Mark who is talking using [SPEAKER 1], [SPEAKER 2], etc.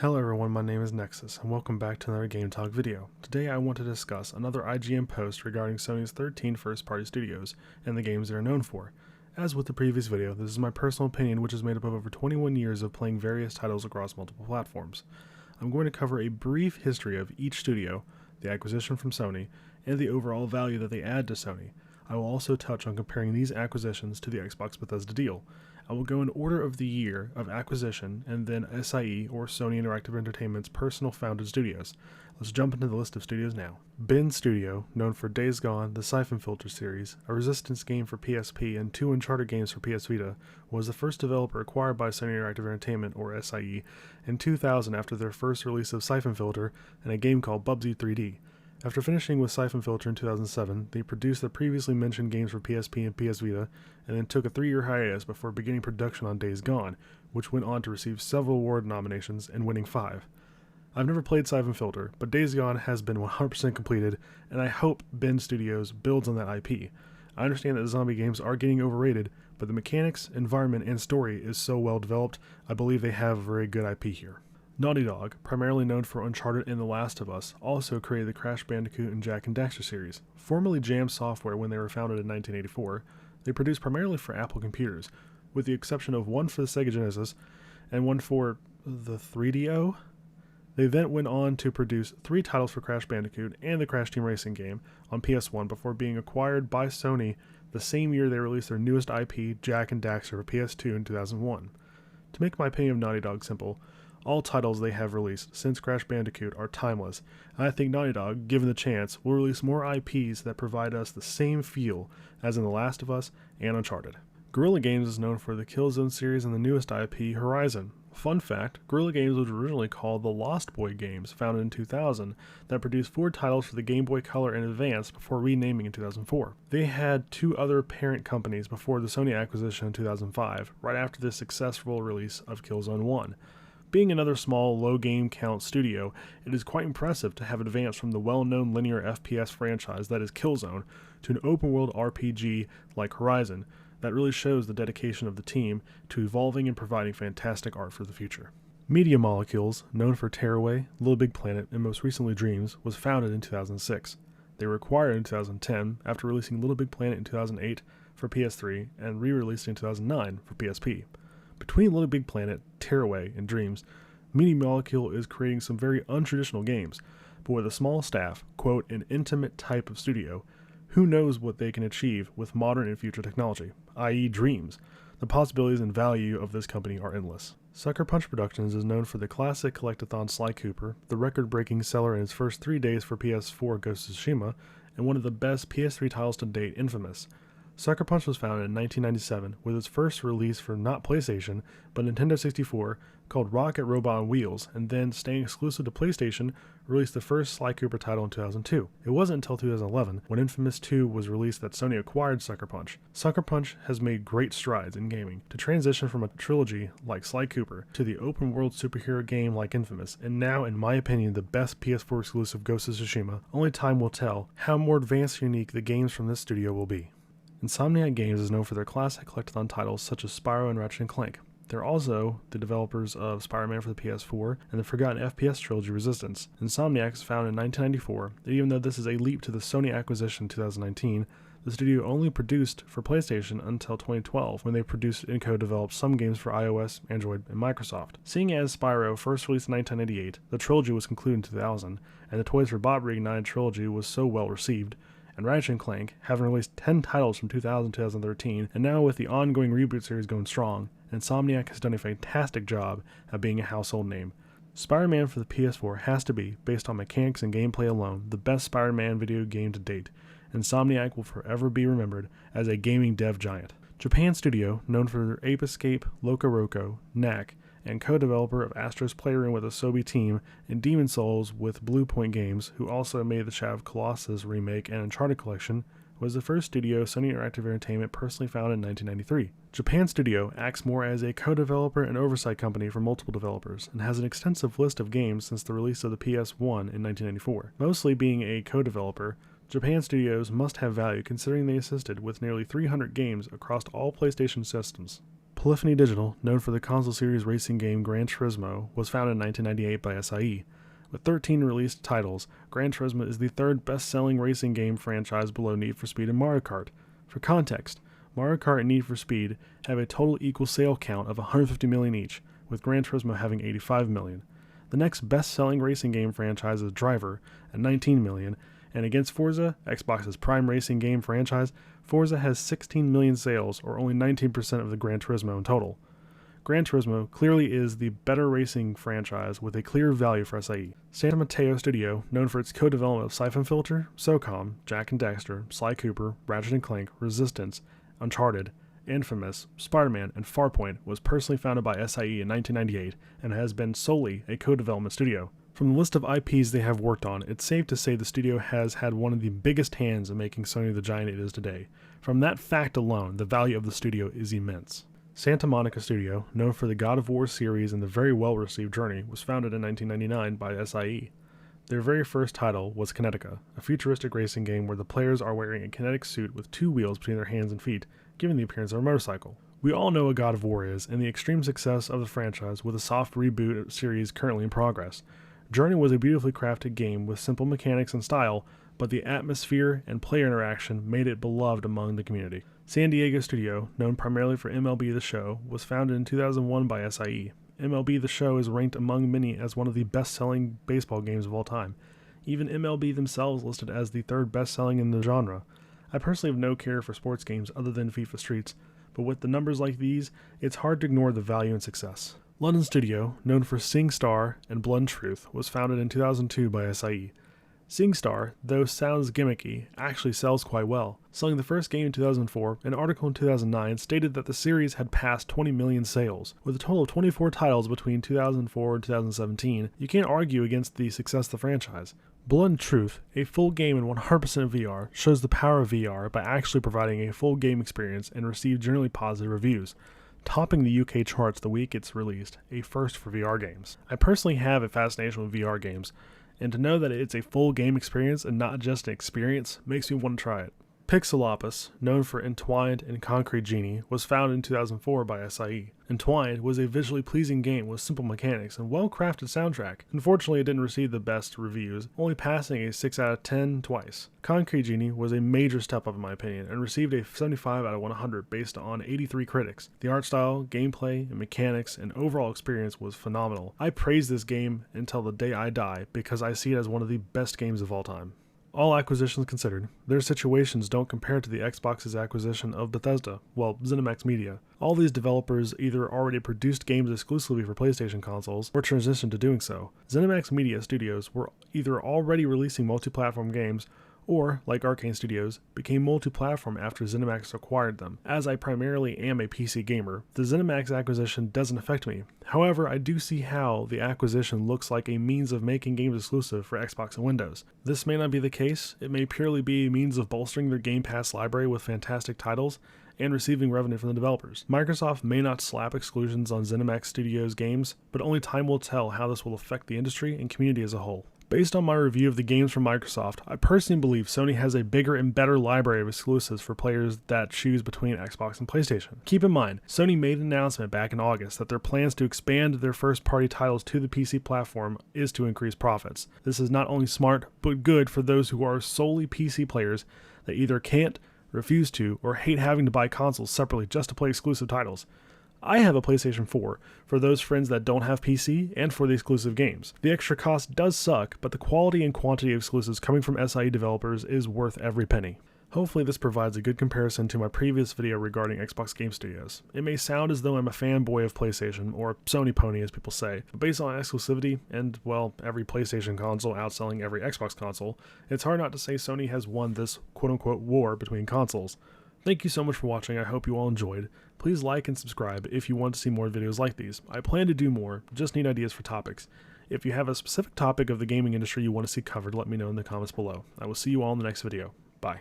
[SPEAKER 1] Hello everyone, my name is Nexus, and welcome back to another Game Talk video. Today I want to discuss another IGN post regarding Sony's 13 first-party studios and the games they are known for. As with the previous video, this is my personal opinion, which is made up of over 21 years of playing various titles across multiple platforms. I'm going to cover a brief history of each studio, the acquisition from Sony, and the overall value that they add to Sony. I will also touch on comparing these acquisitions to the Xbox Bethesda deal. I will go in order of the year of acquisition and then SIE or Sony Interactive Entertainment's personal founded studios. Let's jump into the list of studios now. Ben Studio, known for Days Gone, the Siphon Filter series, a Resistance game for PSP, and 2 Uncharted games for PS Vita, was the first developer acquired by Sony Interactive Entertainment or SIE in 2000 after their first release of Siphon Filter and a game called Bubsy 3D. After finishing with Siphon Filter in 2007, they produced the previously mentioned games for PSP and PS Vita, and then took a 3-year hiatus before beginning production on Days Gone, which went on to receive several award nominations and winning 5. I've never played Siphon Filter, but Days Gone has been 100% completed, and I hope Ben Studios builds on that IP. I understand that zombie games are getting overrated, but the mechanics, environment, and story is so well developed, I believe they have a very good IP here. Naugty Dog, primarily known for Uncharted and The Last of Us, also created the Crash Bandicoot and Jak and Daxter series. Formerly Jam Software when they were founded in 1984, they produced primarily for Apple computers, with the exception of one for the Sega Genesis and one for the 3DO. They then went on to produce 3 titles for Crash Bandicoot and the Crash Team Racing game on PS1 before being acquired by Sony the same year they released their newest IP, Jak and Daxter, for PS2 in 2001. To make my opinion of Naughty Dog simple, all titles they have released since Crash Bandicoot are timeless, and I think Naughty Dog, given the chance, will release more IPs that provide us the same feel as in The Last of Us and Uncharted. Guerrilla Games is known for the Killzone series and the newest IP, Horizon. Fun fact, Guerrilla Games was originally called the Lost Boy Games, founded in 2000, that produced 4 titles for the Game Boy Color and Advance before renaming in 2004. They had 2 other parent companies before the Sony acquisition in 2005, right after the successful release of Killzone 1. Being another small, low game count studio, it is quite impressive to have advanced from the well-known linear FPS franchise that is Killzone to an open-world RPG like Horizon that really shows the dedication of the team to evolving and providing fantastic art for the future. Media Molecules, known for Tearaway, Little Big Planet, and most recently Dreams, was founded in 2006. They were acquired in 2010 after releasing Little Big Planet in 2008 for PS3 and re-released in 2009 for PSP. Between Little Big Planet, Tearaway, and Dreams, Media Molecule is creating some very untraditional games, but with a small staff, quote, an intimate type of studio, who knows what they can achieve with modern and future technology, i.e. Dreams. The possibilities and value of this company are endless. Sucker Punch Productions is known for the classic collectathon Sly Cooper, the record-breaking seller in its first 3 days for PS4 Ghost of Tsushima, and one of the best PS3 titles to date, Infamous. Sucker Punch was founded in 1997 with its first release for not PlayStation, but Nintendo 64, called Rocket Robot on Wheels, and then, staying exclusive to PlayStation, released the first Sly Cooper title in 2002. It wasn't until 2011, when Infamous 2 was released, that Sony acquired Sucker Punch. Sucker Punch has made great strides in gaming, to transition from a trilogy like Sly Cooper to the open-world superhero game like Infamous, and now, in my opinion, the best PS4 exclusive Ghost of Tsushima. Only time will tell how more advanced and unique the games from this studio will be. Insomniac Games is known for their classic collectathon titles such as Spyro and Ratchet & Clank. They're also the developers of Spider-Man for the PS4 and the forgotten FPS trilogy Resistance. Insomniac was founded in 1994, and even though this is a leap to the Sony acquisition in 2019, the studio only produced for PlayStation until 2012, when they produced and co-developed some games for iOS, Android, and Microsoft. Seeing as Spyro first released in 1998, the trilogy was concluded in 2000, and the Toys for Bob Reignited trilogy was so well received, and Ratchet & Clank, having released 10 titles from 2000 to 2013, and now with the ongoing reboot series going strong, Insomniac has done a fantastic job at being a household name. Spider-Man for the PS4 has to be, based on mechanics and gameplay alone, the best Spider-Man video game to date. Insomniac will forever be remembered as a gaming dev giant. Japan Studio, known for their Ape Escape, Loco Roco, Knack, and co-developer of Astro's Playroom with Asobi Team and Demon Souls with Blue Point Games, who also made the Shadow of Colossus remake and Uncharted collection, was the first studio Sony Interactive Entertainment personally founded in 1993. Japan Studio acts more as a co-developer and oversight company for multiple developers, and has an extensive list of games since the release of the PS1 in 1994. Mostly being a co-developer, Japan Studios must have value considering they assisted with nearly 300 games across all PlayStation systems. Polyphony Digital, known for the console series racing game Gran Turismo, was founded in 1998 by SIE. With 13 released titles, Gran Turismo is the third best-selling racing game franchise below Need for Speed and Mario Kart. For context, Mario Kart and Need for Speed have a total equal sale count of 150 million each, with Gran Turismo having 85 million. The next best-selling racing game franchise is Driver at 19 million, and against Forza, Xbox's prime racing game franchise, Forza has 16 million sales, or only 19% of the Gran Turismo in total. Gran Turismo clearly is the better racing franchise with a clear value for SIE. Mateo Studio, known for its co-development of Siphon Filter, SOCOM, Jak and Daxter, Sly Cooper, Ratchet & Clank, Resistance, Uncharted, Infamous, Spider-Man, and Farpoint, was personally founded by SIE in 1998 and has been solely a co-development studio. From the list of IPs they have worked on, it's safe to say the studio has had one of the biggest hands in making Sony the giant it is today. From that fact alone, the value of the studio is immense. Santa Monica Studio, known for the God of War series and the very well-received Journey, was founded in 1999 by SIE. Their very first title was Kinetica, a futuristic racing game where the players are wearing a kinetic suit with two wheels between their hands and feet, giving the appearance of a motorcycle. We all know what God of War is, and the extreme success of the franchise with a soft reboot series currently in progress. Journey was a beautifully crafted game with simple mechanics and style, but the atmosphere and player interaction made it beloved among the community. San Diego Studio, known primarily for MLB The Show, was founded in 2001 by SIE. MLB The Show is ranked among many as one of the best-selling baseball games of all time. Even MLB themselves listed as the third best-selling in the genre. I personally have no care for sports games other than FIFA Streets, but with the numbers like these, it's hard to ignore the value and success. London Studio, known for SingStar and Blood and Truth, was founded in 2002 by SIE. SingStar, though sounds gimmicky, actually sells quite well. Selling the first game in 2004, an article in 2009 stated that the series had passed 20 million sales. With a total of 24 titles between 2004 and 2017, you can't argue against the success of the franchise. Blood and Truth, a full game in 100% VR, shows the power of VR by actually providing a full game experience and received generally positive reviews, topping the UK charts the week it's released, a first for VR games. I personally have a fascination with VR games, and to know that it's a full game experience and not just an experience makes me want to try it. Pixelopus, known for Entwined and Concrete Genie, was founded in 2004 by SIE. Entwined was a visually pleasing game with simple mechanics and well-crafted soundtrack. Unfortunately, it didn't receive the best reviews, only passing a 6 out of 10 twice. Concrete Genie was a major step up in my opinion, and received a 75 out of 100 based on 83 critics. The art style, gameplay, and mechanics and overall experience was phenomenal. I praise this game until the day I die because I see it as one of the best games of all time. All acquisitions considered, their situations don't compare to the Xbox's acquisition of Bethesda, well, ZeniMax Media. All these developers either already produced games exclusively for PlayStation consoles, or transitioned to doing so. ZeniMax Media Studios were either already releasing multi-platform games, or, like Arcane Studios, became multi-platform after ZeniMax acquired them. As I primarily am a PC gamer, the ZeniMax acquisition doesn't affect me. However, I do see how the acquisition looks like a means of making games exclusive for Xbox and Windows. This may not be the case. It may purely be a means of bolstering their Game Pass library with fantastic titles and receiving revenue from the developers. Microsoft may not slap exclusions on ZeniMax Studios games, but only time will tell how this will affect the industry and community as a whole. Based on my review of the games from Microsoft, I personally believe Sony has a bigger and better library of exclusives for players that choose between Xbox and PlayStation. Keep in mind, Sony made an announcement back in August that their plans to expand their first-party titles to the PC platform is to increase profits. This is not only smart, but good for those who are solely PC players that either can't, refuse to, or hate having to buy consoles separately just to play exclusive titles. I have a PlayStation 4 for those friends that don't have PC and for the exclusive games. The extra cost does suck, but the quality and quantity of exclusives coming from SIE developers is worth every penny. Hopefully this provides a good comparison to my previous video regarding Xbox Game Studios. It may sound as though I'm a fanboy of PlayStation, or Sony pony as people say, but based on exclusivity and, well, every PlayStation console outselling every Xbox console, it's hard not to say Sony has won this quote-unquote war between consoles. Thank you so much for watching. I hope you all enjoyed. Please like and subscribe if you want to see more videos like these. I plan to do more, just need ideas for topics. If you have a specific topic of the gaming industry you want to see covered, let me know in the comments below. I will see you all in the next video. Bye.